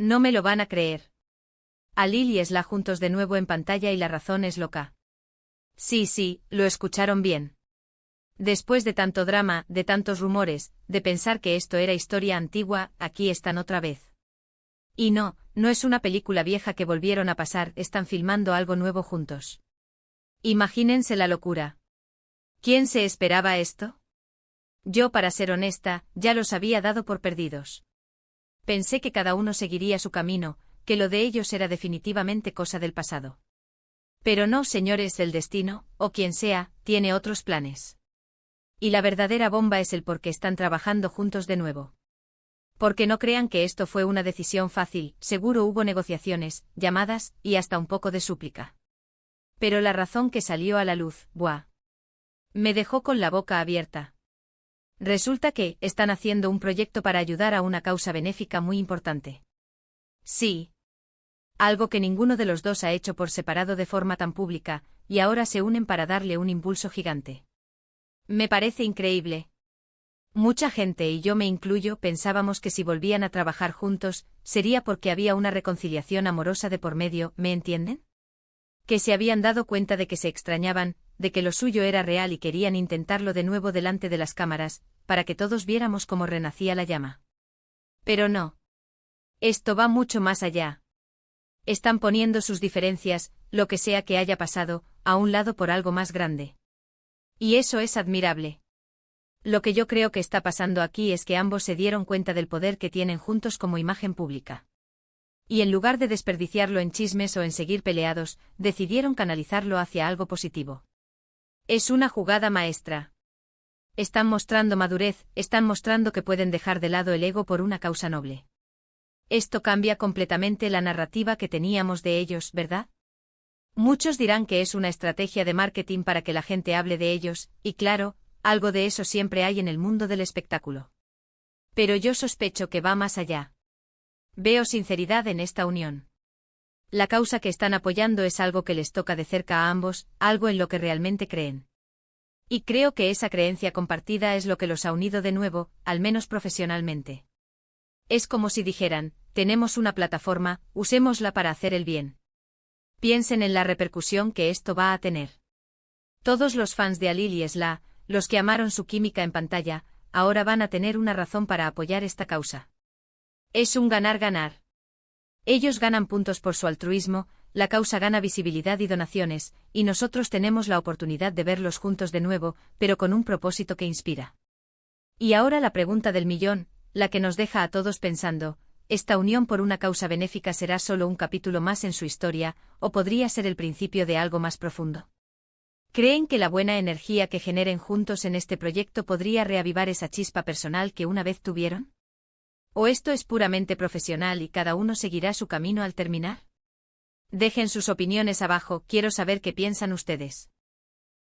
No me lo van a creer. Alil y Esla juntos de nuevo en pantalla y la razón es loca. Sí, lo escucharon bien. Después de tanto drama, de tantos rumores, de pensar que esto era historia antigua, aquí están otra vez. Y no es una película vieja que volvieron a pasar, están filmando algo nuevo juntos. Imagínense la locura. ¿Quién se esperaba esto? Yo, para ser honesta, ya los había dado por perdidos. Pensé que cada uno seguiría su camino, que lo de ellos era definitivamente cosa del pasado. Pero no, señores del destino, o quien sea, tiene otros planes. Y la verdadera bomba es el por qué están trabajando juntos de nuevo. Porque no crean que esto fue una decisión fácil, seguro hubo negociaciones, llamadas, y hasta un poco de súplica. Pero la razón que salió a la luz, ¡buah! Me dejó con la boca abierta. Resulta que están haciendo un proyecto para ayudar a una causa benéfica muy importante. Sí. Algo que ninguno de los dos ha hecho por separado de forma tan pública, y ahora se unen para darle un impulso gigante. Me parece increíble. Mucha gente, y yo me incluyo, pensábamos que si volvían a trabajar juntos, sería porque había una reconciliación amorosa de por medio, ¿me entienden? Que se habían dado cuenta de que se extrañaban, de que lo suyo era real y querían intentarlo de nuevo delante de las cámaras, para que todos viéramos cómo renacía la llama. Pero no. Esto va mucho más allá. Están poniendo sus diferencias, lo que sea que haya pasado, a un lado por algo más grande. Y eso es admirable. Lo que yo creo que está pasando aquí es que ambos se dieron cuenta del poder que tienen juntos como imagen pública. Y en lugar de desperdiciarlo en chismes o en seguir peleados, decidieron canalizarlo hacia algo positivo. Es una jugada maestra. Están mostrando madurez, están mostrando que pueden dejar de lado el ego por una causa noble. Esto cambia completamente la narrativa que teníamos de ellos, ¿verdad? Muchos dirán que es una estrategia de marketing para que la gente hable de ellos, y claro, algo de eso siempre hay en el mundo del espectáculo. Pero yo sospecho que va más allá. Veo sinceridad en esta unión. La causa que están apoyando es algo que les toca de cerca a ambos, algo en lo que realmente creen. Y creo que esa creencia compartida es lo que los ha unido de nuevo, al menos profesionalmente. Es como si dijeran, tenemos una plataforma, usémosla para hacer el bien. Piensen en la repercusión que esto va a tener. Todos los fans de Alil y Esla, los que amaron su química en pantalla, ahora van a tener una razón para apoyar esta causa. Es un ganar-ganar. Ellos ganan puntos por su altruismo, la causa gana visibilidad y donaciones, y nosotros tenemos la oportunidad de verlos juntos de nuevo, pero con un propósito que inspira. Y ahora la pregunta del millón, la que nos deja a todos pensando, ¿esta unión por una causa benéfica será solo un capítulo más en su historia, o podría ser el principio de algo más profundo? ¿Creen que la buena energía que generen juntos en este proyecto podría reavivar esa chispa personal que una vez tuvieron? ¿O esto es puramente profesional y cada uno seguirá su camino al terminar? Dejen sus opiniones abajo, quiero saber qué piensan ustedes.